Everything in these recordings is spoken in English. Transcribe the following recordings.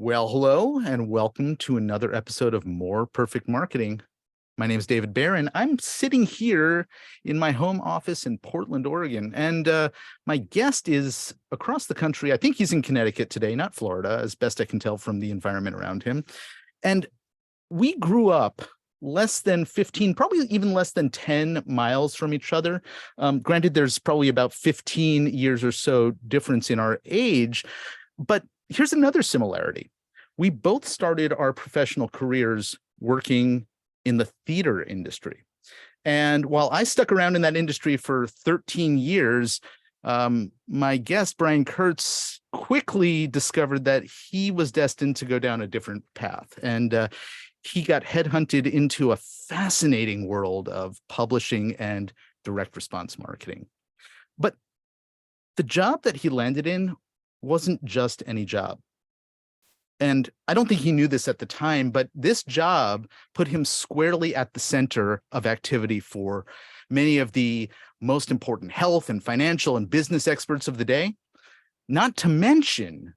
Well, hello, and welcome to another episode of More Perfect Marketing. My name is David Baer, and I'm sitting here in my home office in Portland, Oregon. And my guest is across the country. I think he's in Connecticut today, not Florida, as best I can tell from the environment around him. And we grew up less than 15, probably even less than 10 miles from each other. Granted, there's probably about 15 years or so difference in our age, but here's another similarity. We both started our professional careers working in the theater industry. And while I stuck around in that industry for 13 years, my guest, Brian Kurtz, quickly discovered that he was destined to go down a different path. And he got headhunted into a fascinating world of publishing and direct response marketing. But the job that he landed in wasn't just any job. And I don't think he knew this at the time, but this job put him squarely at the center of activity for many of the most important health and financial and business experts of the day, not to mention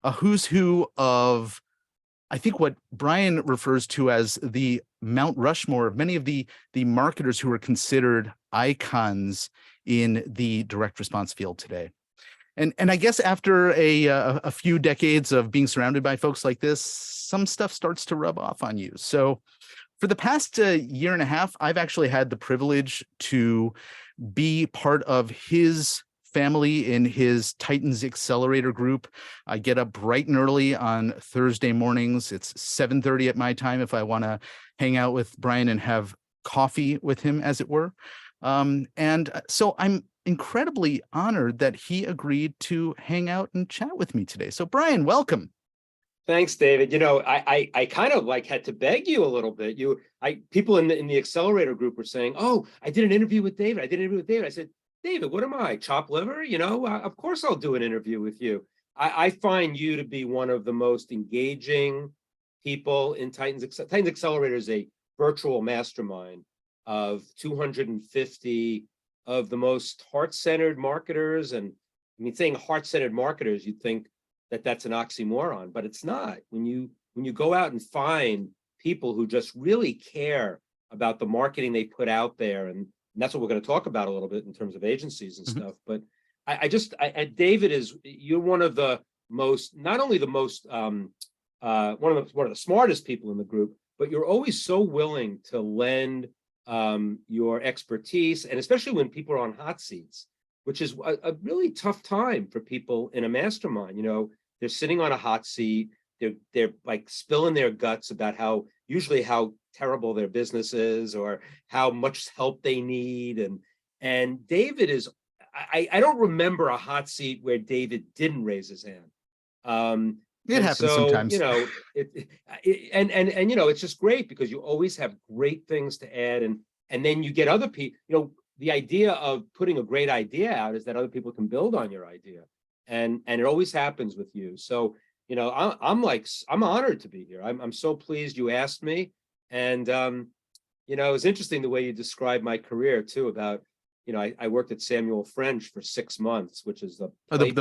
a who's who of, I think, what Brian refers to as the Mount Rushmore of many of the marketers who are considered icons in the direct response field today. And I guess after a few decades of being surrounded by folks like this, some stuff starts to rub off on you. So for the past year and a half, I've actually had the privilege to be part of his family in his Titans Accelerator group. I get up bright and early on Thursday mornings. It's 7:30 at my time if I want to hang out with Brian and have coffee with him, as it were. And so I'm incredibly honored that he agreed to hang out and chat with me today. So Brian, welcome. Thanks, David. I kind of like had to beg you a little bit. People in the accelerator group were saying, "Oh, I did an interview with David. I did an interview with David." I said, "David, what am I? Chopped liver? Of course I'll do an interview with you." I find you to be one of the most engaging people in Titans. Titans Accelerator is a virtual mastermind of 250 of the most heart-centered marketers. And I mean, saying heart-centered marketers, you'd think that that's an oxymoron, but it's not. When you go out and find people who just really care about the marketing they put out there, and that's what we're going to talk about a little bit in terms of agencies and stuff. But David, you're one of the most, not only the most, one of the smartest people in the group, but you're always so willing to lend your expertise, and especially when people are on hot seats, which is a really tough time for people in a mastermind. They're sitting on a hot seat, they're like spilling their guts about how terrible their business is or how much help they need. And David is, I don't remember a hot seat where David didn't raise his hand. It happens sometimes. It's just great because you always have great things to add, and then you get other people. The idea of putting a great idea out is that other people can build on your idea, and it always happens with you. So I'm honored to be here. I'm so pleased you asked me, and it's interesting the way you described my career too. About I worked at Samuel French for 6 months, which is the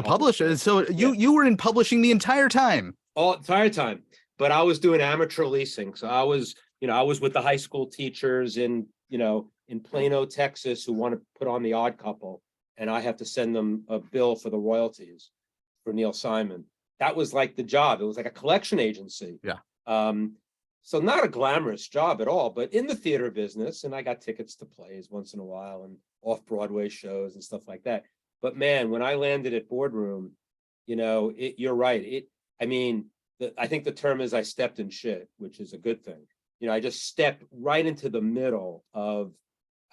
publisher. So you were in publishing the entire time. All the entire time, but I was doing amateur leasing. So I was with the high school teachers in Plano, Texas, who want to put on The Odd Couple, and I have to send them a bill for the royalties for Neil Simon. That was like the job. It was like a collection agency. Yeah. So not a glamorous job at all, but in the theater business, and I got tickets to plays once in a while and off-Broadway shows and stuff like that. But man, when I landed at Boardroom, you're right. I think the term is I stepped in shit, which is a good thing. I just stepped right into the middle of,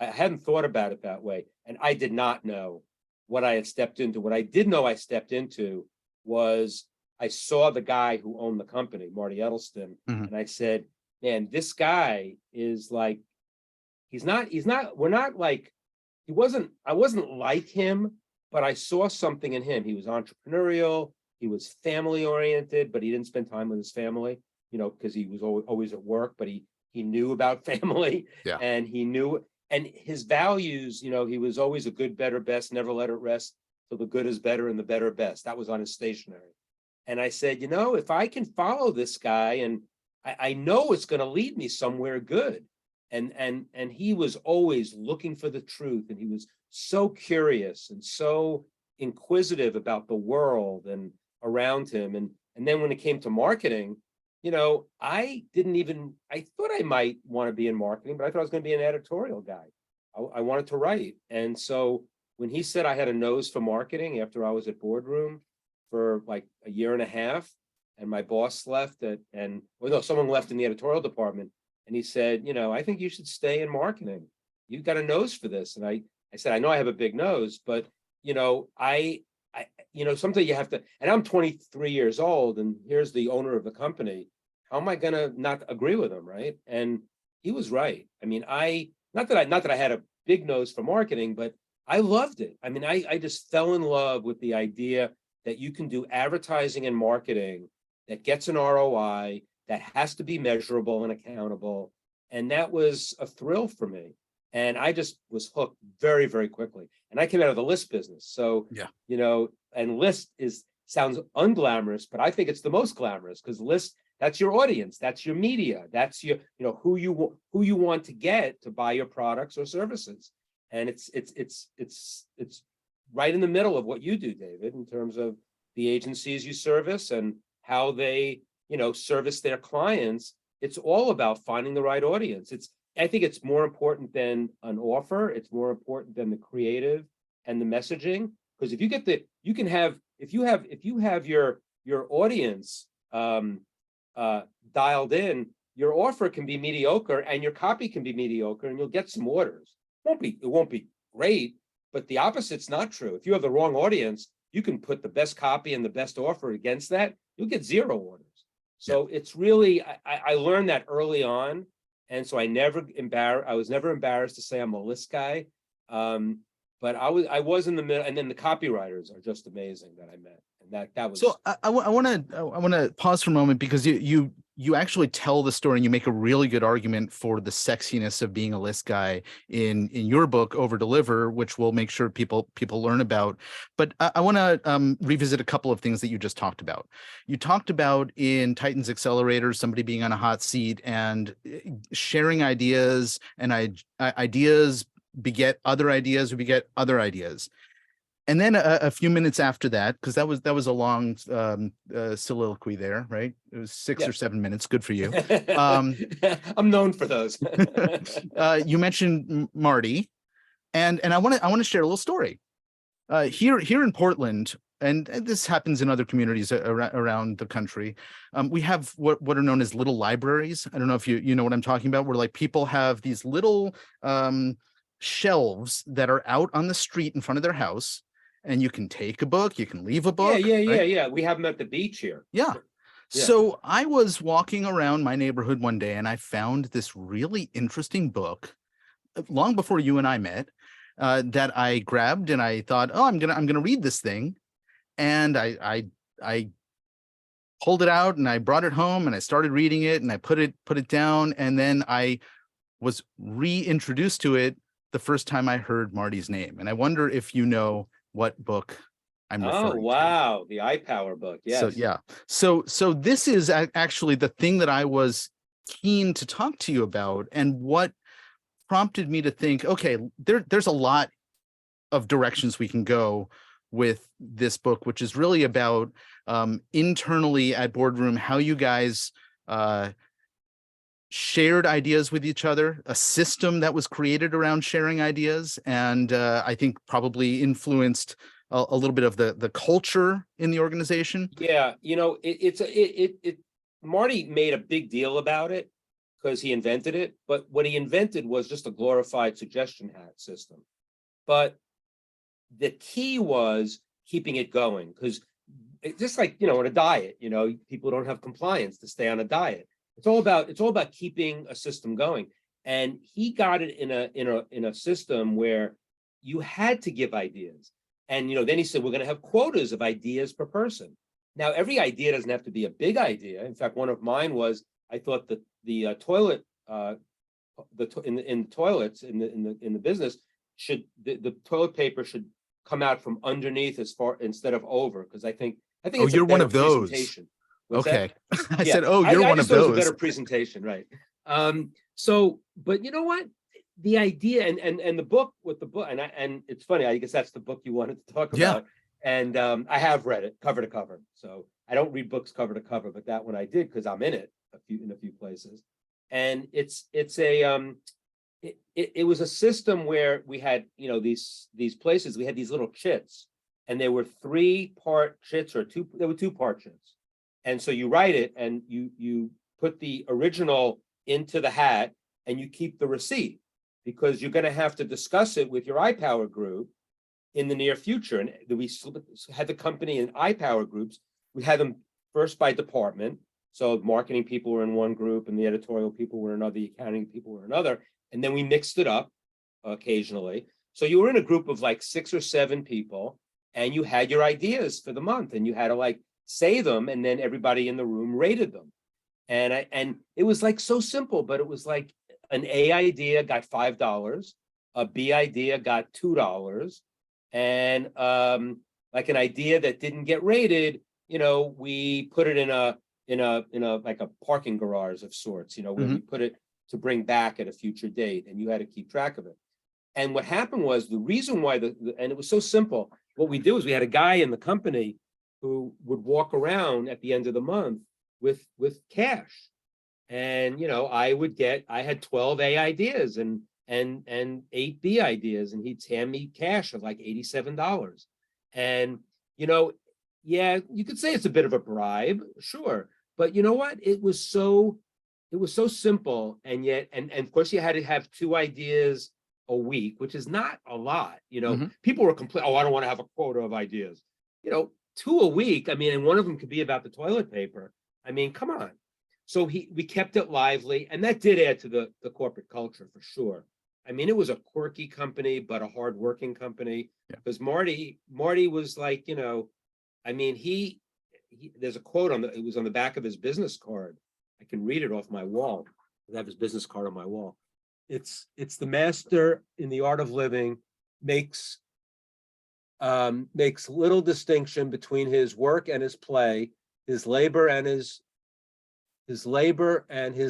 I hadn't thought about it that way. And I did not know what I had stepped into. What I did know I stepped into was I saw the guy who owned the company, Marty Edelston. And I said, man, this guy is like, I wasn't like him, but I saw something in him. He was entrepreneurial. He was family oriented, but he didn't spend time with his family, because he was always at work, but he knew about family. Yeah. And he knew, and his values, he was always a good, better, best, never let it rest till the good is better and the better best. That was on his stationery. And I said, if I can follow this guy, and I know it's going to lead me somewhere good. And he was always looking for the truth, and he was so curious and so inquisitive about the world and around him. And then when it came to marketing, I thought I might want to be in marketing, but I thought I was going to be an editorial guy. I wanted to write. And so when he said I had a nose for marketing after I was at Boardroom for like a year and a half, and my boss left someone left in the editorial department, and he said, I think you should stay in marketing. You've got a nose for this. And I said, I know I have a big nose, but sometimes you have to, and I'm 23 years old, and here's the owner of the company. How am I gonna not agree with him, right? And he was right. I mean, not that I had a big nose for marketing, but I loved it. I mean, I just fell in love with the idea that you can do advertising and marketing that gets an ROI, that has to be measurable and accountable. And that was a thrill for me. And I just was hooked very, very quickly. And I came out of the list business. So, Yeah. And list sounds unglamorous, but I think it's the most glamorous, because list, that's your audience, that's your media, that's your, who you want to get to buy your products or services. And it's right in the middle of what you do, David, in terms of the agencies you service and how they, service their clients. It's all about finding the right audience. I think it's more important than an offer. It's more important than the creative and the messaging. Because if you have your audience dialed in, your offer can be mediocre and your copy can be mediocre, and you'll get some orders. It won't be great, but the opposite's not true. If you have the wrong audience, you can put the best copy and the best offer against that, you'll get 0 orders. So it's really, I learned that early on. And so I was never embarrassed to say I'm a list guy. But I was in the middle, and then the copywriters are just amazing that I met. And that was. So I want to pause for a moment, because you actually tell the story, and you make a really good argument for the sexiness of being a list guy in your book, Over Deliver, which we'll make sure people learn about. But I want to revisit a couple of things that you just talked about. You talked about in Titan's Accelerator, somebody being on a hot seat and sharing ideas, and ideas beget other ideas, who beget other ideas. And then a few minutes after that, because that was a long soliloquy there, right? It was 6 or 7 minutes. Good for you. I'm known for those. You mentioned Marty, and I want to share a little story. Here in Portland, and this happens in other communities around the country. We have what are known as little libraries. I don't know if you know what I'm talking about, where like people have these little shelves that are out on the street in front of their house. And you can take a book, you can leave a book. Yeah. We have them at the beach here. Yeah. So I was walking around my neighborhood one day, and I found this really interesting book long before you and I met, that I grabbed, and I thought, oh, I'm gonna read this thing. And I pulled it out, and I brought it home, and I started reading it, and I put it down, and then I was reintroduced to it the first time I heard Marty's name. And I wonder if you know what book I'm referring to. Oh, wow. The iPower book. Yes. So, yeah. So this is actually the thing that I was keen to talk to you about, and what prompted me to think, okay, there's a lot of directions we can go with this book, which is really about internally at Boardroom, how you guys shared ideas with each other, a system that was created around sharing ideas, and I think probably influenced a little bit of the culture in the organization. Yeah, Marty made a big deal about it because he invented it, but what he invented was just a glorified suggestion hat system. But the key was keeping it going, because just like, in a diet, people don't have compliance to stay on a diet. It's all about keeping a system going. And he got it in a system where you had to give ideas. And then he said, we're going to have quotas of ideas per person. Now, every idea doesn't have to be a big idea. In fact, one of mine was, I thought that the toilet in toilets in the business should, the toilet paper should come out from underneath instead of over, because I think I think Oh, it's a you're one better of those. presentation. What's that? Okay. I Yeah, said, oh, you're I one just of thought it was a those. better presentation, right? So, but you know what? The idea and the book with the book, and it's funny, I guess that's the book you wanted to talk Yeah. about. And I have read it cover to cover. So I don't read books cover to cover, but that one I did because I'm in it in a few places. And it was a system where we had, you know, these places, we had these little chits, and they were 3-part chits or there were 2-part chits. And so you write it and you put the original into the hat and you keep the receipt, because you're going to have to discuss it with your iPower group in the near future. And we had the company in iPower groups. We had them first by department. So marketing people were in one group and the editorial people were another, the accounting people were another. And then we mixed it up occasionally. So you were in a group of like 6 or 7 people, and you had your ideas for the month, and you had to like say them, and then everybody in the room rated them. And it was like so simple, but it was like an A idea got $5, a B idea got $2, and like an idea that didn't get rated, you know, we put it in a like a parking garage of sorts, you know, where we put it to bring back at a future date, and you had to keep track of it. And what happened was, the reason why and it was so simple, what we do is we had a guy in the company who would walk around at the end of the month with cash. And you know, I had 12 A ideas and 8 B ideas, and he'd hand me cash of like $87. And you know, yeah, you could say it's a bit of a bribe, sure, but you know what? It was so simple, and yet, and of course you had to have 2 ideas a week, which is not a lot. You know, people were complaining, oh, I don't want to have a quota of ideas. You know, 2 a week. I mean, and one of them could be about the toilet paper. I mean, come on. So we kept it lively, and that did add to the corporate culture for sure. I mean, it was a quirky company, but a hardworking company. Because Marty was like, you know, I mean, he there's a quote it was on the back of his business card. I can read it off my wall. I have his business card on my wall. It's the master in the art of living makes little distinction between his work and his play, his labor and his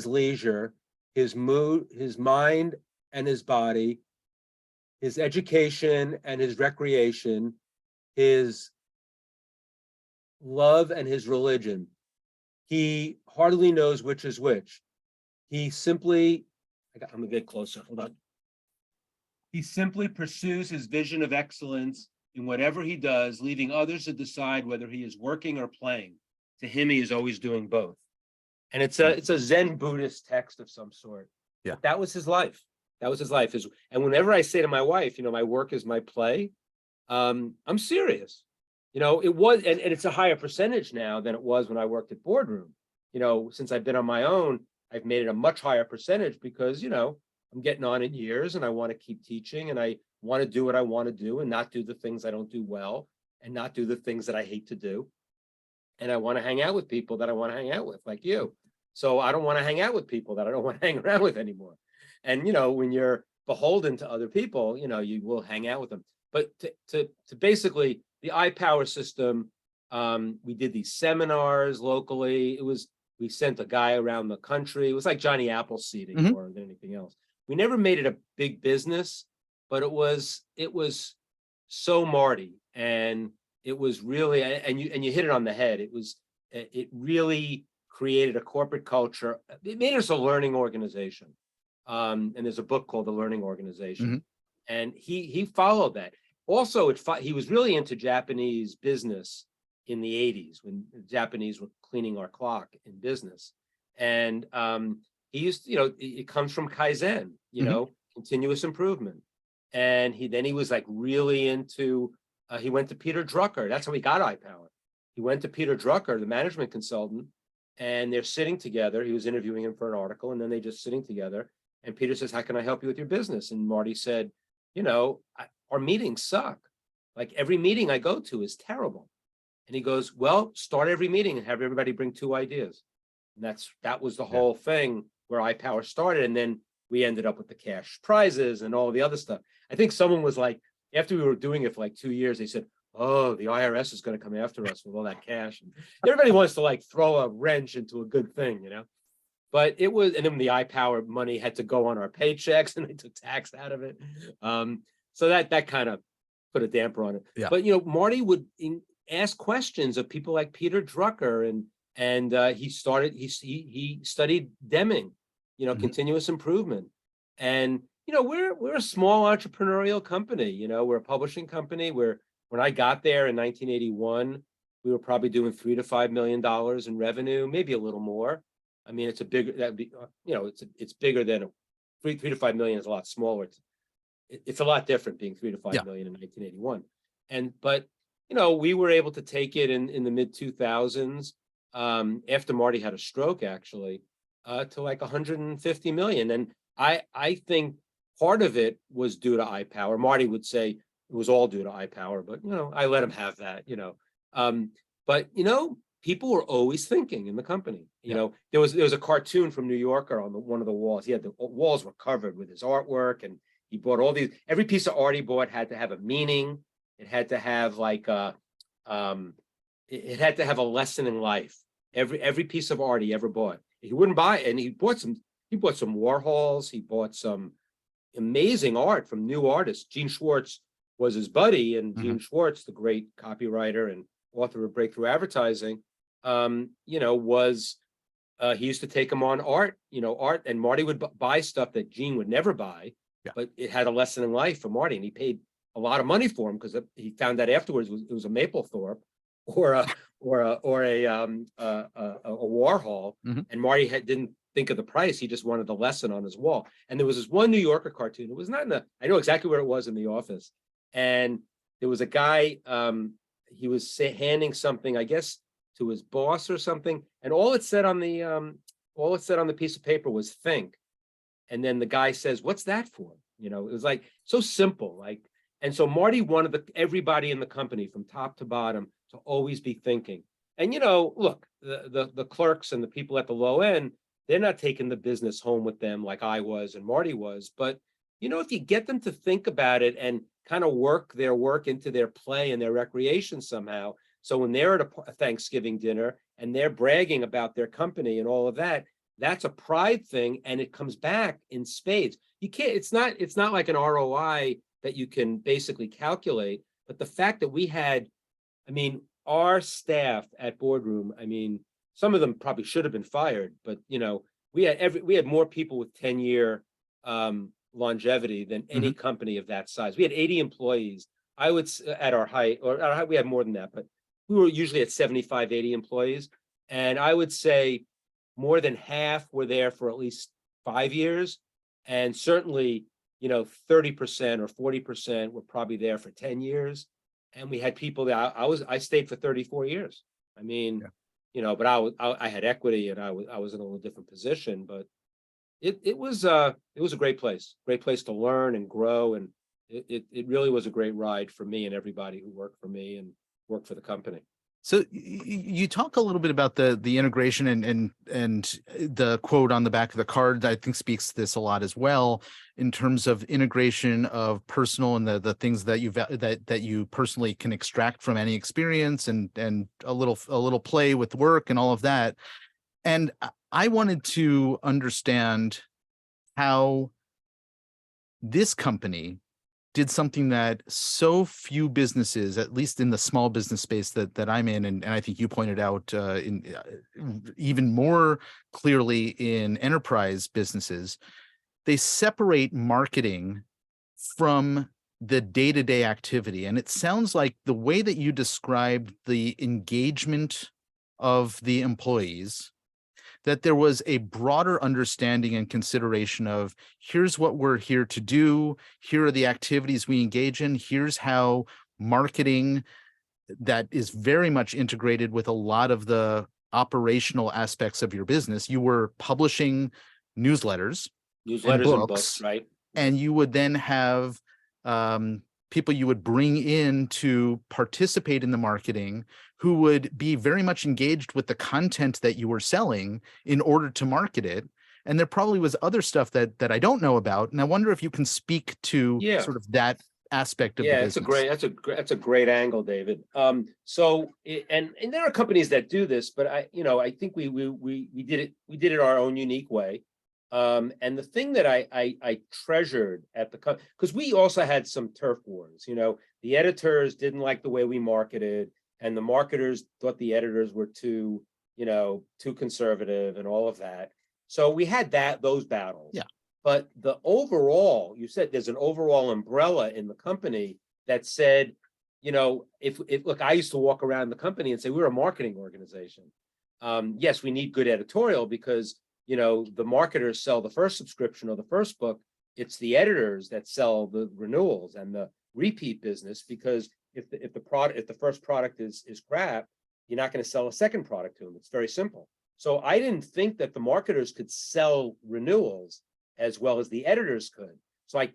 leisure, his mood, his mind and his body, his education and his recreation, his love and his religion. He hardly knows which is which. He simply, I'm gonna get closer, hold on. He simply pursues his vision of excellence in whatever he does, leaving others to decide whether he is working or playing. To him, he is always doing both. And it's a Zen Buddhist text of some sort. Yeah. But that was his life. That was his life. And whenever I say to my wife, you know, my work is my play, I'm serious. You know, it was, and it's a higher percentage now than it was when I worked at Boardroom. You know, since I've been on my own, I've made it a much higher percentage because, you know, I'm getting on in years and I want to keep teaching, and I want to do what I want to do and not do the things I don't do well, and not do the things that I hate to do. And I want to hang out with people that I want to hang out with, like you. So I don't want to hang out with people that I don't want to hang around with anymore. And, you know, when you're beholden to other people, you know, you will hang out with them. But to basically the iPower system, we did these seminars locally. We sent a guy around the country. It was like Johnny Appleseeding more than anything else. We never made it a big business, but it was so Marty, and it was really, and you hit it on the head. It really created a corporate culture. It made us a learning organization. And there's a book called The Learning Organization, and he followed that. Also, he was really into Japanese business in the 80s when the Japanese were cleaning our clock in business. And he used, you know, it comes from Kaizen, you know, continuous improvement. And he was like really into, he went to Peter Drucker. That's how he got iPower. He went to Peter Drucker, the management consultant, and they're sitting together. He was interviewing him for an article, and then they just sitting together. And Peter says, how can I help you with your business? And Marty said, you know, our meetings suck. Like every meeting I go to is terrible. And he goes, well, start every meeting and have everybody bring 2 ideas. And that was the whole thing where iPower started. And then we ended up with the cash prizes and all the other stuff. I think someone was like, after we were doing it for like 2 years, they said, oh, the IRS is going to come after us with all that cash. And everybody wants to like throw a wrench into a good thing, you know? But it was, and then the iPower money had to go on our paychecks and they took tax out of it. So that kind of put a damper on it. Yeah. But, Marty would ask questions of people like Peter Drucker, and he studied Deming, Mhm. continuous improvement. And, we're a small entrepreneurial company, we're a publishing company where when I got there in 1981, we were probably doing $3 to $5 million in revenue, maybe a little more. I mean, it's a bigger, that'd be, it's bigger than three to 5 million is a lot smaller. It's a lot different being 3 to 5 Yeah. million in 1981. But we were able to take it in the mid 2000s, after Marty had a stroke, actually, to like 150 million. And I think part of it was due to iPower. Marty would say it was all due to iPower, but I let him have that, but people were always thinking in the company. There was a cartoon from New Yorker on one of the walls. He had the walls were covered with his artwork, and he bought all these. Every piece of art he bought had to have a meaning. It had to have like it had to have a lesson in life. Every piece of art he ever bought, he wouldn't buy it. And he bought some Warhols. He bought some amazing art from new artists. Gene Schwartz was his buddy, and Gene Schwartz, the great copywriter and author of Breakthrough Advertising, was he used to take him on art, and Marty would buy stuff that Gene would never buy, but it had a lesson in life for Marty, and he paid a lot of money for him because he found out afterwards it was a Mapplethorpe or a Warhol, and Marty didn't think of the price. He just wanted the lesson on his wall. And there was this one New Yorker cartoon. It was not I know exactly where it was in the office, and there was a guy. He was handing something, I guess, to his boss or something, and all it said on the piece of paper was "think," and then the guy says, "What's that for?" It was like so simple, and so Marty wanted everybody in the company from top to bottom to always be thinking. And look, the clerks and the people at the low end, they're not taking the business home with them like I was and Marty was, but if you get them to think about it and kind of work their work into their play and their recreation somehow. So when they're at a Thanksgiving dinner and they're bragging about their company and all of that, that's a pride thing, and it comes back in spades. You can't, it's not like an ROI that you can basically calculate, but the fact that we had, our staff at Boardroom, some of them probably should have been fired, but we had more people with 10-year longevity than any company of that size. We had 80 employees. I would at our height, we had more than that, but we were usually at 75, 80 employees. And I would say more than half were there for at least 5 years. And certainly, 30% or 40% were probably there for 10 years. And we had people that I stayed for 34 years. But I had equity, and I was in a little different position, but it was a great place to learn and grow. And it really was a great ride for me and everybody who worked for me and worked for the company. So you talk a little bit about the integration and the quote on the back of the card, I think speaks to this a lot as well, in terms of integration of personal and the things that you personally can extract from any experience, and a little play with work and all of that. And I wanted to understand how this company did something that so few businesses, at least in the small business space that I'm in, and I think you pointed out even more clearly in enterprise businesses, they separate marketing from the day-to-day activity. And it sounds like the way that you described the engagement of the employees, that there was a broader understanding and consideration of, here's what we're here to do, here are the activities we engage in, here's how marketing that is very much integrated with a lot of the operational aspects of your business. You were publishing newsletters and books, right? And you would then have people you would bring in to participate in the marketing, who would be very much engaged with the content that you were selling in order to market it. And there probably was other stuff that I don't know about. And I wonder if you can speak to sort of that aspect of the Yeah, business. that's a great angle, David. And there are companies that do this, but I think we did it our own unique way. And the thing that I treasured at the because we also had some turf wars. The editors didn't like the way we marketed, and the marketers thought the editors were too conservative and all of that. So we had those battles. Yeah. But the overall, you said there's an overall umbrella in the company that said, if look, I used to walk around the company and say we're a marketing organization. Yes, we need good editorial because the marketers sell the first subscription or the first book. It's the editors that sell the renewals and the repeat business, because if the first product is crap, you're not going to sell a second product to them. It's very simple. So I didn't think that the marketers could sell renewals as well as the editors could. So I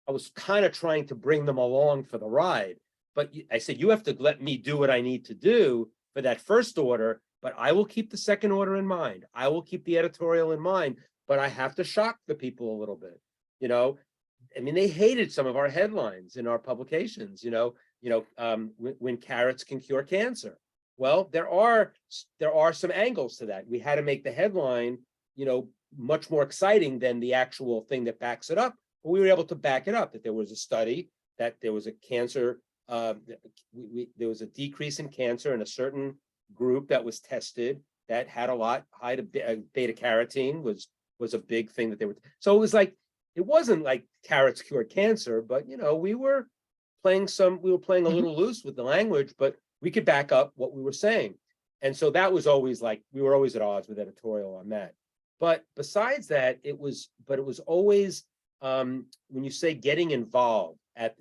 was kind of trying to bring them along for the ride. But I said, you have to let me do what I need to do for that first order, but I will keep the second order in mind. I will keep the editorial in mind, but I have to shock the people a little bit. They hated some of our headlines in our publications, when carrots can cure cancer. Well, there are some angles to that. We had to make the headline, much more exciting than the actual thing that backs it up. But we were able to back it up, that there was a study, that there was a cancer, there was a decrease in cancer in a certain group that was tested that had a lot high to beta carotene was a big thing that they were. So it wasn't like carrots cured cancer, but we were playing a little loose with the language, but we could back up what we were saying. And so that was always we were always at odds with editorial on that. But besides that, it was always, when you say getting involved that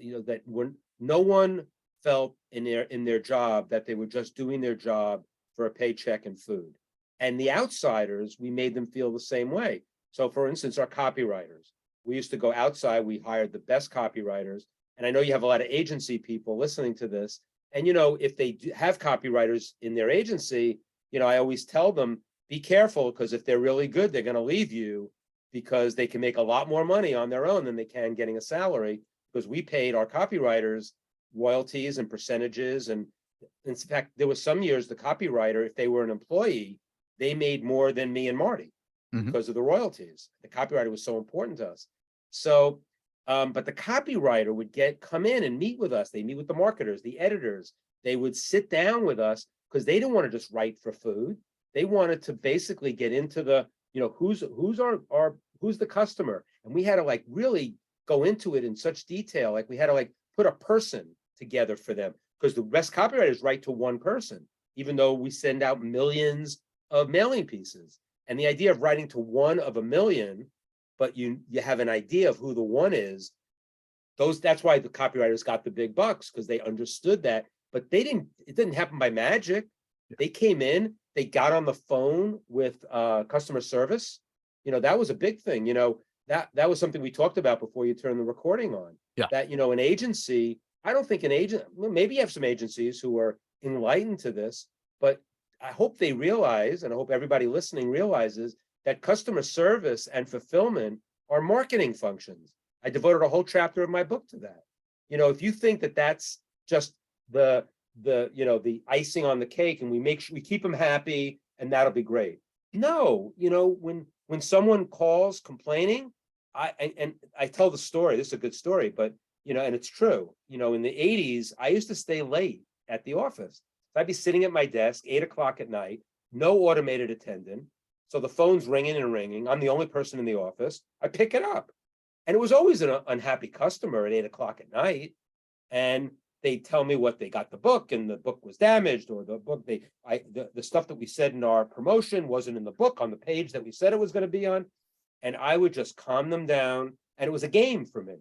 when no one felt in their job that they were just doing their job for a paycheck and food. And the outsiders, we made them feel the same way. So for instance, our copywriters, we used to go outside, we hired the best copywriters. And I know you have a lot of agency people listening to this. And, if they have copywriters in their agency, I always tell them, be careful, because if they're really good, they're going to leave you because they can make a lot more money on their own than they can getting a salary, because we paid our copywriters royalties and percentages. And in fact, there was some years the copywriter, if they were an employee, they made more than me and Marty because of the royalties. The copywriter was so important to us. So, but the copywriter would come in and meet with us. They meet with the marketers, the editors. They would sit down with us because they didn't want to just write for food. They wanted to basically get into the, who's the customer. And we had to really go into it in such detail. We had to put a person together for them, because the best copywriters write to one person, even though we send out millions of mailing pieces. And the idea of writing to one of a million, but you have an idea of who the one is, that's why the copywriters got the big bucks, because they understood that. But it didn't happen by magic. They came in, they got on the phone with customer service. That was a big thing. That was something we talked about before you turned the recording on. Yeah. That, an agency, I don't think an agent, well, maybe you have some agencies who are enlightened to this, but I hope they realize, and I hope everybody listening realizes, that customer service and fulfillment are marketing functions. I devoted a whole chapter of my book to that. If you think that that's just the icing on the cake, and we keep them happy and that'll be great. No, when someone calls complaining, I tell the story. This is a good story, but and it's true. In the 80s, I used to stay late at the office. I'd be sitting at my desk 8 o'clock at night, no automated attendant. So the phone's ringing and ringing. I'm the only person in the office. I pick it up. And it was always an unhappy customer at 8 o'clock at night. And they tell me what they got the book, and the book was damaged, or the book, the stuff that we said in our promotion wasn't in the book on the page that we said it was going to be on. And I would just calm them down. And it was a game for me.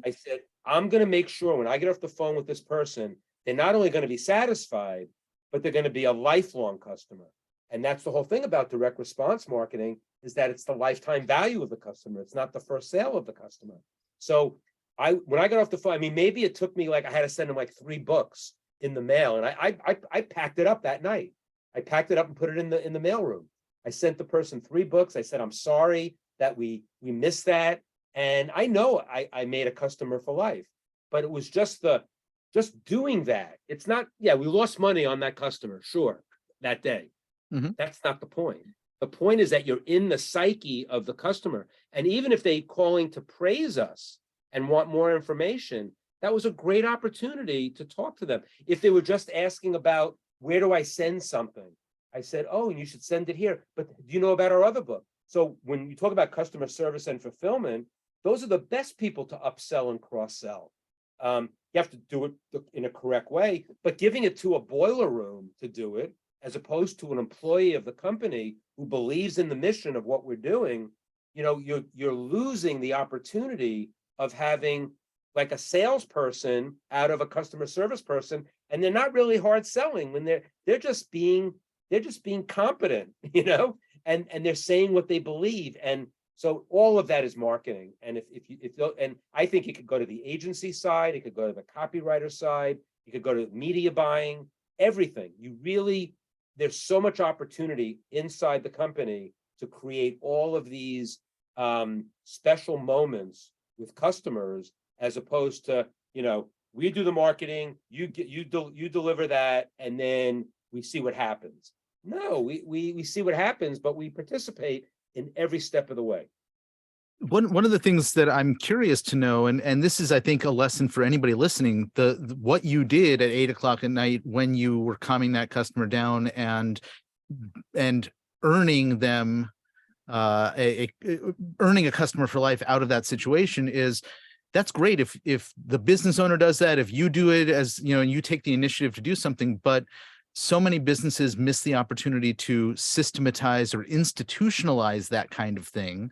I said, I'm going to make sure when I get off the phone with this person, they're not only going to be satisfied, but they're going to be a lifelong customer. And that's the whole thing about direct response marketing, is that it's the lifetime value of the customer. It's not the first sale of the customer. So when I got off the phone, maybe it took me I had to send them 3 books in the mail. And I packed it up that night. I packed it up and put it in the mailroom. I sent the person 3 books. I said, I'm sorry that we missed that. And I know I made a customer for life. but it was just doing that. It's not, yeah, we lost money on that customer, sure, that day. Mhm. That's not the point. The point is that you're in the psyche of the customer. And even if they calling to praise us and want more information, that was a great opportunity to talk to them. If they were just asking about, where do I send something? I said, oh, and you should send it here. But do you know about our other book? So when you talk about customer service and fulfillment, those are the best people to upsell and cross-sell. You have to do it in a correct way, but giving it to a boiler room to do it, as opposed to an employee of the company who believes in the mission of what we're doing, you're losing the opportunity of having like a salesperson out of a customer service person, and they're not really hard selling when they're just being competent, and they're saying what they believe. And so all of that is marketing. And and I think it could go to the agency side, it could go to the copywriter side, it could go to media buying, everything. There's so much opportunity inside the company to create all of these special moments with customers, as opposed to, we do the marketing, you deliver that, and then we see what happens. No, we see what happens, but we participate in every step of the way. One of the things that I'm curious to know, and this is, I think, a lesson for anybody listening, what you did at 8 o'clock at night when you were calming that customer down and earning them earning a customer for life out of that situation that's great. If the business owner does that, if you do it, as and you take the initiative to do something, but so many businesses miss the opportunity to systematize or institutionalize that kind of thing.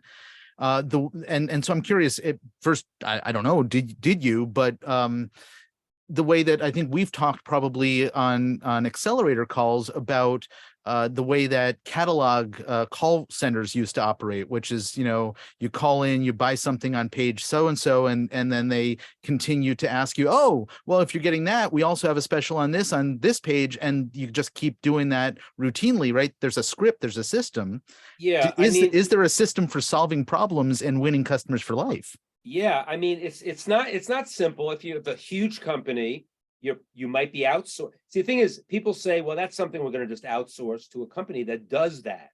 And so I'm curious, first, I don't know, did you, but the way that I think we've talked probably on accelerator calls about the way that catalog call centers used to operate, which is, you call in, you buy something on page so-and-so, and then they continue to ask you, oh, well, if you're getting that, we also have a special on this page, and you just keep doing that routinely, right? There's a script, there's a system. Yeah, Is there a system for solving problems and winning customers for life? yeah, it's not simple. If you have a huge company, you might be outsourced. See, the thing is, people say, well, that's something we're going to just outsource to a company that does that.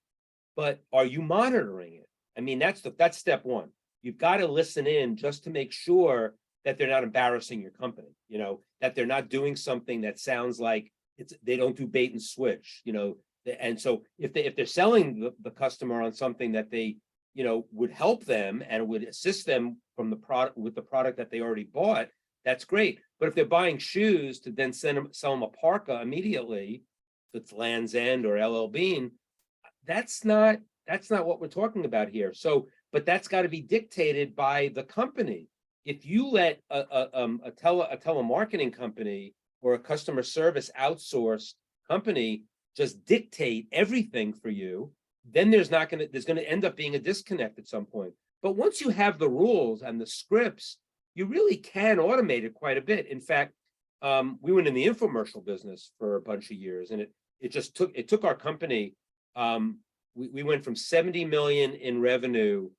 But are you monitoring it? That's step one. You've got to listen in just to make sure that they're not embarrassing your company, that they're not doing something that sounds like they don't do bait and switch, and so if they're selling the customer on something that they would help them and would assist them from the product with the product that they already bought, that's great. But if they're buying shoes to then sell them a parka immediately, if it's Land's End or LL Bean, that's not what we're talking about here. So, but that's got to be dictated by the company. If you let a telemarketing company or a customer service outsourced company just dictate everything for you, then there's going to end up being a disconnect at some point. But once you have the rules and the scripts, you really can automate it quite a bit. In fact, we went in the infomercial business for a bunch of years, and it took our company. We went from 70 million in revenue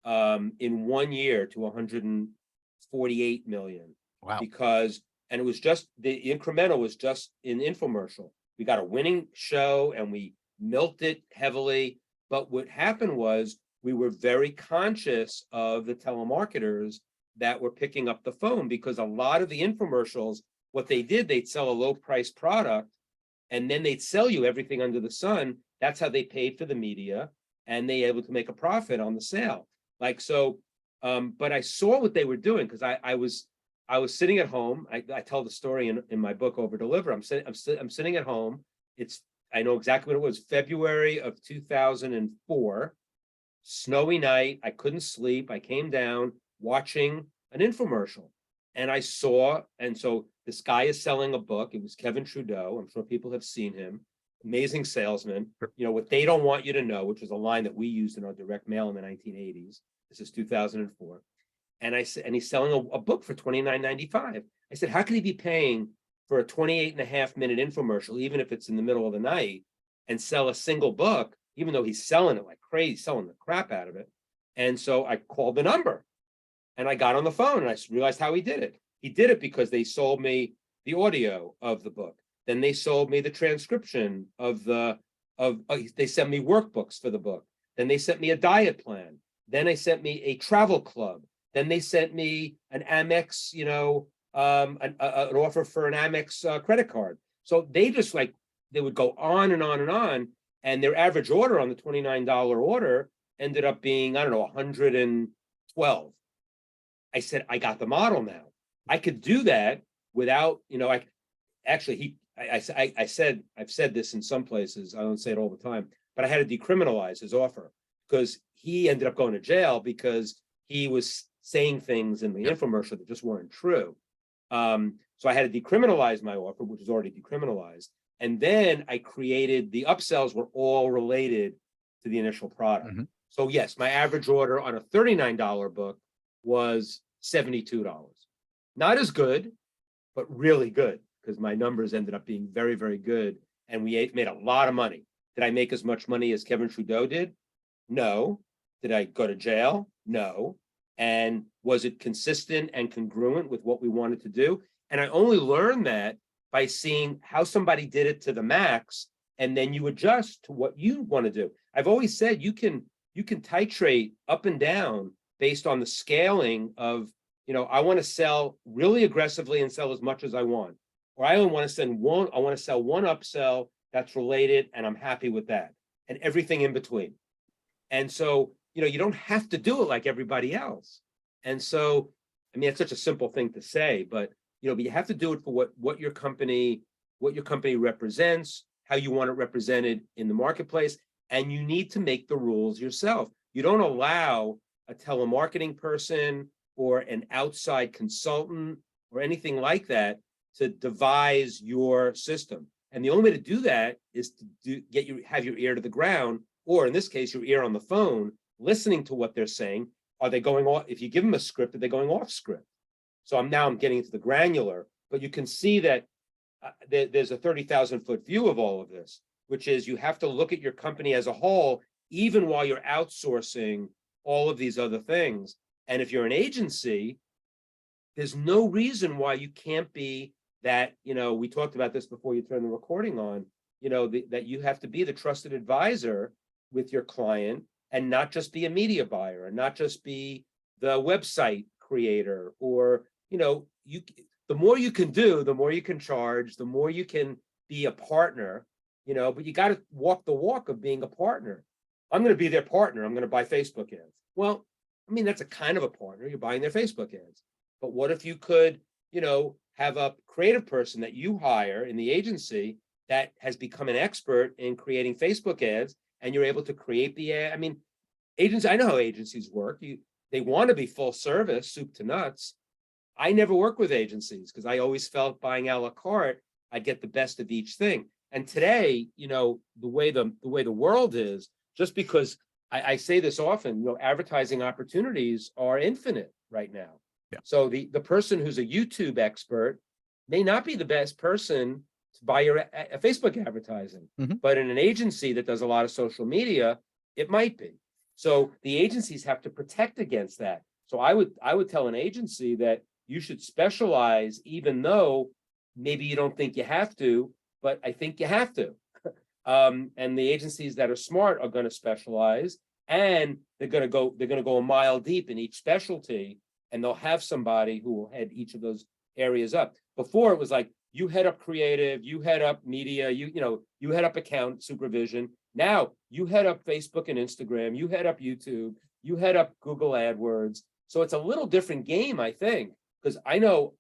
in 1 year to 148 million. Wow. And it was just the incremental was just in infomercial. We got a winning show and we milked it heavily. But what happened was we were very conscious of the telemarketers that were picking up the phone, because a lot of the infomercials, what they did, they'd sell a low price product and then they'd sell you everything under the sun. That's how they paid for the media, and they able to make a profit on the sale. But I saw what they were doing, because I was sitting at home. I tell the story in my book, Over Deliver. I'm sitting at home. I know exactly what it was, February of 2004, snowy night. I couldn't sleep. I came down watching an infomercial, and so this guy is selling a book. It was Kevin Trudeau. I'm sure people have seen him. Amazing salesman. What they don't want you to know, which was a line that we used in our direct mail in the 1980s. This is 2004. And he's selling a book for $29.95. I said, how could he be paying for a 28.5-minute infomercial, even if it's in the middle of the night, and sell a single book, even though he's selling it like crazy, selling the crap out of it? And so I called the number, and I got on the phone, and I realized how he did it. He did it because they sold me the audio of the book. Then they sold me the transcription of they sent me workbooks for the book. Then they sent me a diet plan. Then they sent me a travel club. Then they sent me an Amex, an offer for an Amex credit card. So they just they would go on and on and on. And their average order on the $29 order ended up being, I don't know, 112. I said, I got the model now. I could do that without, I've said this in some places, I don't say it all the time, but I had to decriminalize his offer because he ended up going to jail because he was saying things in the infomercial that just weren't true. So I had to decriminalize my offer, which was already decriminalized. And then I created, the upsells were all related to the initial product. Mhm. So yes, my average order on a $39 book was $72. Not as good, but really good because my numbers ended up being very, very good. And we made a lot of money. Did I make as much money as Kevin Trudeau did? No. Did I go to jail? No. And was it consistent and congruent with what we wanted to do? And I only learned that by seeing how somebody did it to the max, and then you adjust to what you want to do. I've always said you can titrate up and down based on the scaling of, I want to sell really aggressively and sell as much as I want. Or I only want to I want to sell one upsell that's related, and I'm happy with that. And everything in between. And so, you don't have to do it like everybody else. And so, it's such a simple thing to say, but but you have to do it for what your company represents, how you want it represented in the marketplace, and you need to make the rules yourself. You don't allow a telemarketing person or an outside consultant or anything like that to devise your system. And the only way to do that is to have your ear to the ground, or in this case, your ear on the phone, listening to what they're saying. Are they going off? If you give them a script, are they going off script? So I'm getting into the granular, but you can see that there's a 30,000-foot view of all of this, which is you have to look at your company as a whole, even while you're outsourcing all of these other things. And if you're an agency, there's no reason why you can't be that, we talked about this before you turn the recording on, that you have to be the trusted advisor with your client and not just be a media buyer and not just be the website creator or, the more you can do, the more you can charge, the more you can be a partner, but you got to walk the walk of being a partner. I'm going to be their partner. I'm going to buy Facebook ads. Well, that's a kind of a partner. You're buying their Facebook ads. But what if you could, have a creative person that you hire in the agency that has become an expert in creating Facebook ads, and you're able to create the ad. Agents, I know how agencies work. They want to be full service, soup to nuts. I never work with agencies because I always felt buying a la carte, I'd get the best of each thing. And today, the way the world is, just because I say this often, advertising opportunities are infinite right now. Yeah. So the person who's a YouTube expert may not be the best person to buy your Facebook advertising, but in an agency that does a lot of social media, it might be. So the agencies have to protect against that. So I would tell an agency that you should specialize, even though maybe you don't think you have to, but I think you have to. And the agencies that are smart are going to specialize, and they're going to go a mile deep in each specialty, and they'll have somebody who will head each of those areas up. Before it was like you head up creative, you head up media, you head up account supervision. Now you head up Facebook and Instagram, you head up YouTube, you head up Google AdWords. So it's a little different game, I think, because I know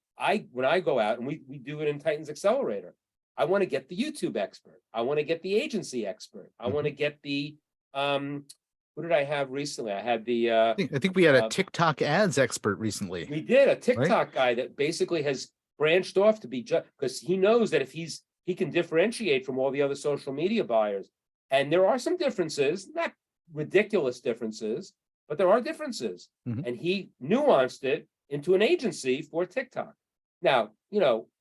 when I go out and we do it in Titans Accelerator, I want to get the YouTube expert. I want to get the agency expert. I want to get the who did I have recently? I had the I think we had a TikTok ads expert recently. We did a TikTok right? guy that basically has branched off to be just because he knows that if he can differentiate from all the other social media buyers. And there are some differences, not ridiculous differences, but there are differences. And he nuanced it into an agency for TikTok. Now,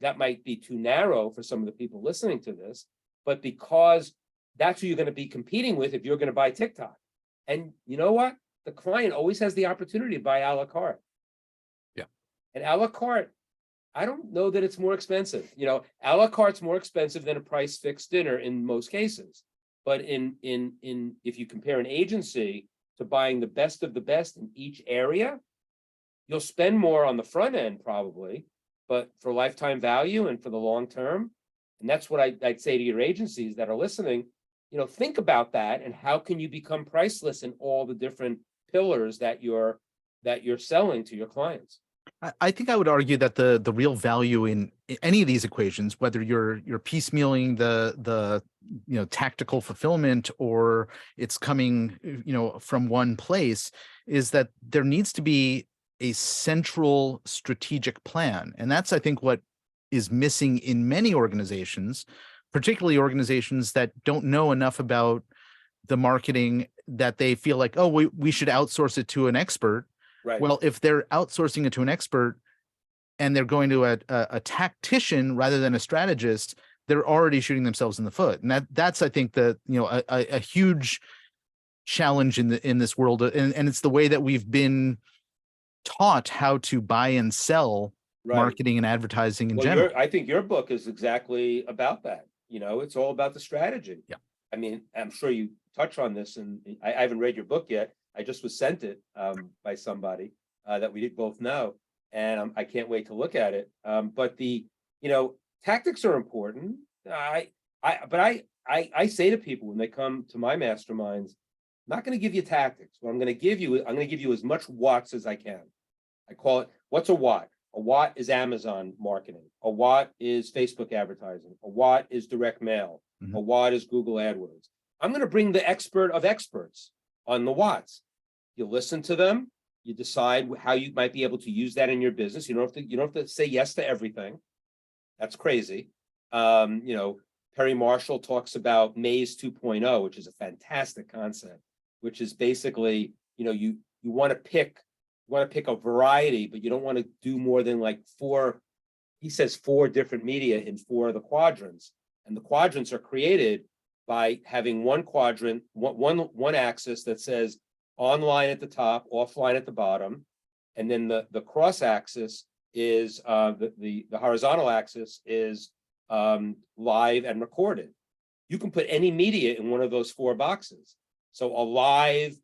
that might be too narrow for some of the people listening to this, but because that's who you're going to be competing with if you're going to buy TikTok. And you know what? The client always has the opportunity to buy a la carte. Yeah. And a la carte I don't know that it's more expensive. You know, a la carte's more expensive than a price fixed dinner in most cases. But if you compare an agency to buying the best of the best in each area, you'll spend more on the front end probably, but for lifetime value and for the long term. And that's what I'd say to your agencies that are listening, you know, think about that and how can you become priceless in all the different pillars that you're selling to your clients. I think I would argue that the real value in any of these equations, whether you're piecemealing the tactical fulfillment or it's coming from one place, is that there needs to be a central strategic plan, and that's I think what is missing in many organizations, particularly organizations that don't know enough about the marketing, that they feel like, oh, we should outsource it to an expert. Right. Well, if they're outsourcing it to an expert and they're going to a tactician rather than a strategist, they're already shooting themselves in the foot. And that's I think a huge challenge in this world. And it's the way that we've been taught how to buy and sell marketing and advertising in general. I think your book is exactly about that. You know, it's all about the strategy. Yeah. I mean, I'm sure you touch on this, and I haven't read your book yet. I just was sent it by somebody that we both know, and I can't wait to look at it. But tactics are important. I say to people when they come to my masterminds, I'm not going to give you tactics. What I'm going to give you as much watts as I can. I call it, what's a watt? A watt is Amazon marketing. A watt is Facebook advertising. A watt is direct mail. Mm-hmm. A watt is Google AdWords. I'm going to bring the expert of experts on the watts. You listen to them. You decide how you might be able to use that in your business. You don't have to say yes to everything. That's crazy. Perry Marshall talks about Maze 2.0, which is a fantastic concept, which is basically, you want to pick a variety, but you don't want to do more than like four. He says 4 different media in 4 of the quadrants, and the quadrants are created by having one quadrant, one axis that says online at the top, offline at the bottom, and then the cross axis is the horizontal axis is live and recorded. You can put any media in one of those 4 boxes. So a live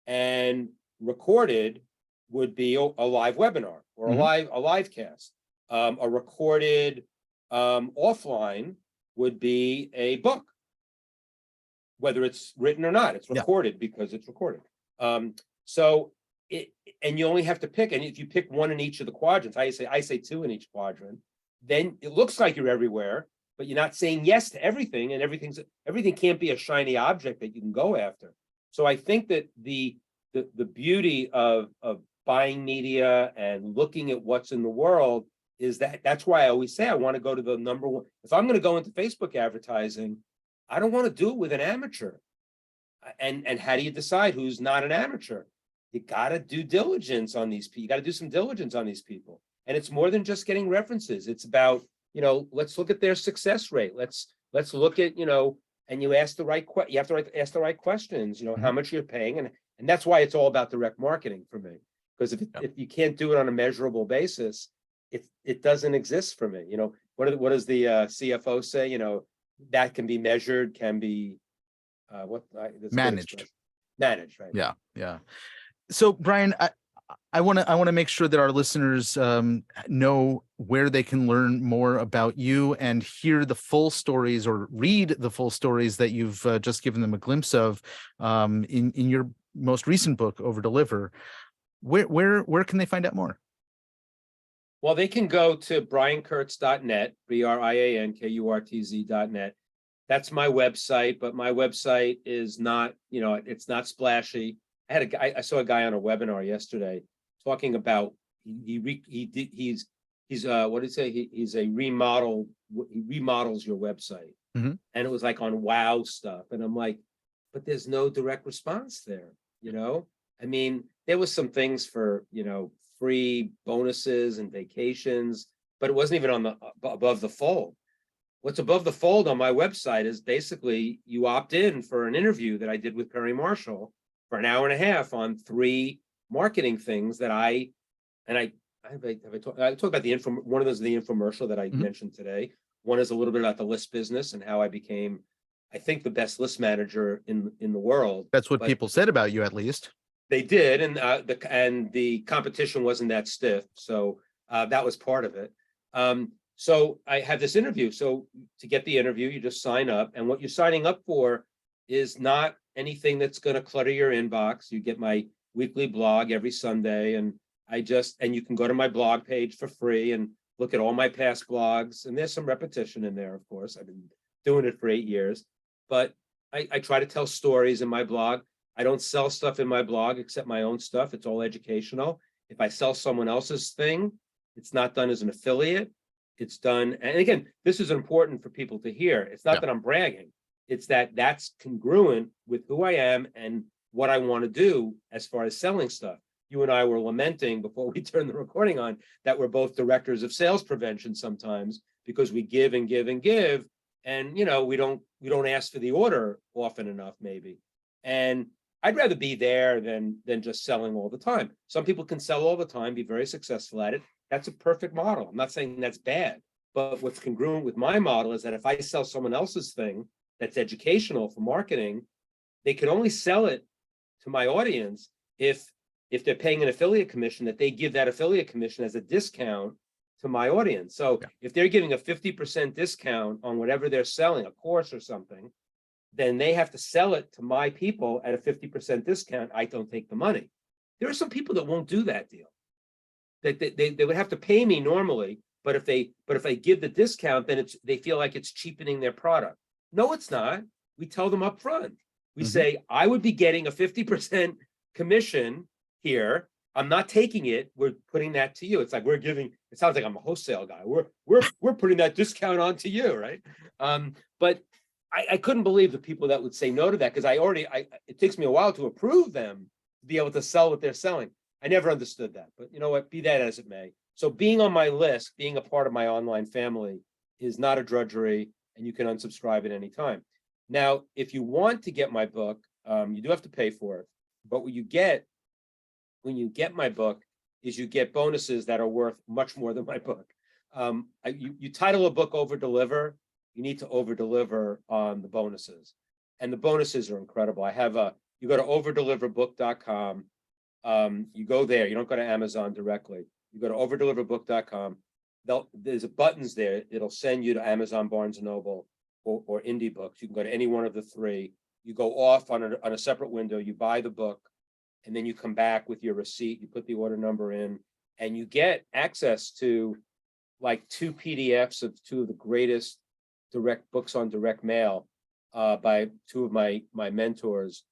and recorded would be a live webinar or a live cast. A recorded offline would be a book, whether it's written or not. It's recorded because it's recorded. And you only have to pick, and if you pick one in each of the quadrants, I say 2 in each quadrant, then it looks like you're everywhere, but you're not saying yes to everything, and everything can't be a shiny object that you can go after. So I think that the beauty of buying media and looking at what's in the world is that's why I always say I want to go to the number one. If I'm going to go into Facebook advertising, I don't want to do it with an amateur. And how do you decide who's not an amateur? You got to do diligence on these people. You got to do some diligence on these people. And it's more than just getting references. It's about, let's look at their success rate. Let's look at, and you ask you have to ask the right questions, how much you're paying. And that's why it's all about direct marketing for me. Because if you can't do it on a measurable basis, it doesn't exist for me. What does the CFO say? That can be measured, can be managed. Managed, right? Yeah. So Brian, I want to make sure that our listeners know where they can learn more about you and hear the full stories or read the full stories that you've just given them a glimpse of in your most recent book, Over Deliver. Where can they find out more? Well, they can go to briankurtz.net, briankurtz.net. That's my website, but my website is not, it's not splashy. I saw a guy on a webinar yesterday talking about he remodels your website, and it was like on wow stuff, and I'm like, but there's no direct response there. I mean, there was some things for free bonuses and vacations, but it wasn't even on the above the fold. What's above the fold on my website is basically you opt in for an interview that I did with Perry Marshall for an hour and a half on 3 marketing things that I I talked about the one of those, the infomercial that I Mhm. mentioned today. One is a little bit about the list business and how I became, I think, the best list manager in the world. That's what But people said about you, at least. they did, and the competition wasn't that stiff, so that was part of it. So I had this interview. So to get the interview, you just sign up, and what you're signing up for is not anything that's going to clutter your inbox. You get my weekly blog every Sunday, and you can go to my blog page for free and look at all my past blogs. And there's some repetition in there, of course. I've been doing it for 8 years, but I try to tell stories in my blog. I don't sell stuff in my blog except my own stuff. It's all educational. If I sell someone else's thing, it's not done as an affiliate. It's done, and again, this is important for people to hear. It's not Yeah. that I'm bragging. It's that that's congruent with who I am and what I want to do as far as selling stuff. You and I were lamenting before we turned the recording on that we're both directors of sales prevention sometimes, because we give and give and give, and we don't ask for the order often enough, maybe. And I'd rather be there than just selling all the time. Some people can sell all the time, be very successful at it. That's a perfect model. I'm not saying that's bad, but what's congruent with my model is that if I sell someone else's thing that's educational for marketing, they can only sell it to my audience if they're paying an affiliate commission, that they give that affiliate commission as a discount to my audience. So if they're giving a 50% discount on whatever they're selling, a course or something, then they have to sell it to my people at a 50% discount. I don't take the money. There are some people that won't do that deal. That they would have to pay me normally, but if I give the discount, then they feel like it's cheapening their product. No, it's not. We tell them up front. We say, I would be getting a 50% commission here. I'm not taking it. We're putting that to you. It's like we're giving. It sounds like I'm a wholesale guy. We're putting that discount on to you, right? But I couldn't believe the people that would say no to that, because it takes me a while to approve them to be able to sell what they're selling. I never understood that, but you know what, be that as it may. So being on my list, being a part of my online family is not a drudgery, and you can unsubscribe at any time. Now, if you want to get my book, you do have to pay for it. But what you get when you get my book is you get bonuses that are worth much more than my book. You title a book Over Deliver, you need to over deliver on the bonuses. And the bonuses are incredible. You go to overdeliverbook.com. You go there, you don't go to Amazon directly. You go to overdeliverbook.com. There's buttons there. It'll send you to Amazon, Barnes and Noble, or Indie Books. You can go to any one of the three. You go off on a separate window, you buy the book, and then you come back with your receipt, you put the order number in, and you get access to like 2 PDFs of 2 of the greatest direct books on direct mail by 2 of my mentors,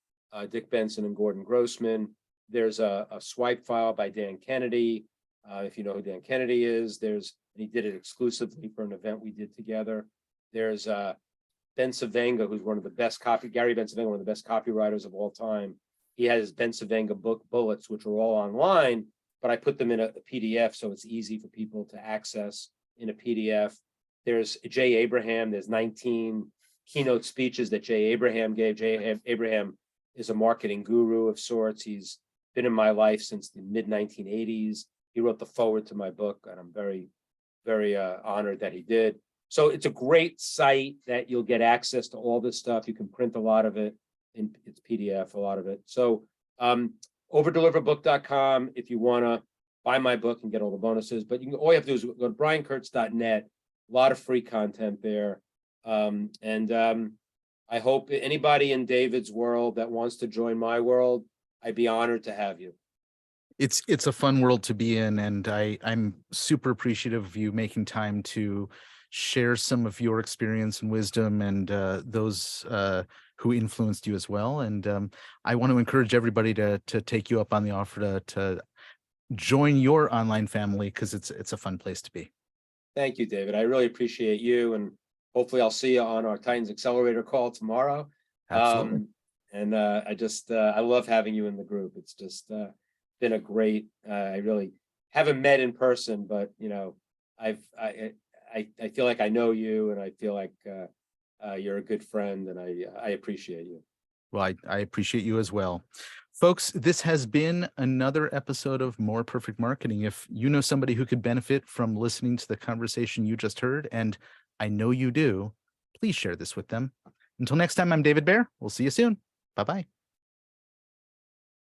Dick Benson and Gordon Grossman. There's a swipe file by Dan Kennedy. If you know who Dan Kennedy is, and he did it exclusively for an event we did together. There's Ben Savenga, who's one of the best Gary Ben Savenga, one of the best copywriters of all time. He has Ben Savenga book bullets, which are all online, but I put them in a PDF, so it's easy for people to access in a PDF. There's Jay Abraham. There's 19 keynote speeches that Jay Abraham gave. Jay Abraham is a marketing guru of sorts. He's been in my life since the mid-1980s. He wrote the foreword to my book, and I'm very, very honored that he did. So it's a great site that you'll get access to all this stuff. You can print a lot of it in its PDF, a lot of it. So overdeliverbook.com if you want to buy my book and get all the bonuses. But all you have to do is go to briankurtz.net. A lot of free content there. I hope anybody in David's world that wants to join my world, I'd be honored to have you. It's a fun world to be in, and I'm super appreciative of you making time to share some of your experience and wisdom, and those who influenced you as well. And I want to encourage everybody to take you up on the offer to join your online family, because it's a fun place to be. Thank you, David. I really appreciate you, and hopefully I'll see you on our Titans Accelerator call tomorrow. Absolutely. I love having you in the group. It's just been a great. I really haven't met in person, but I feel like I know you, and I feel like you're a good friend, and I appreciate you. Well, I appreciate you as well. Folks, this has been another episode of More Perfect Marketing. If you know somebody who could benefit from listening to the conversation you just heard, and I know you do, please share this with them. Until next time, I'm David Baer. We'll see you soon. Bye-bye.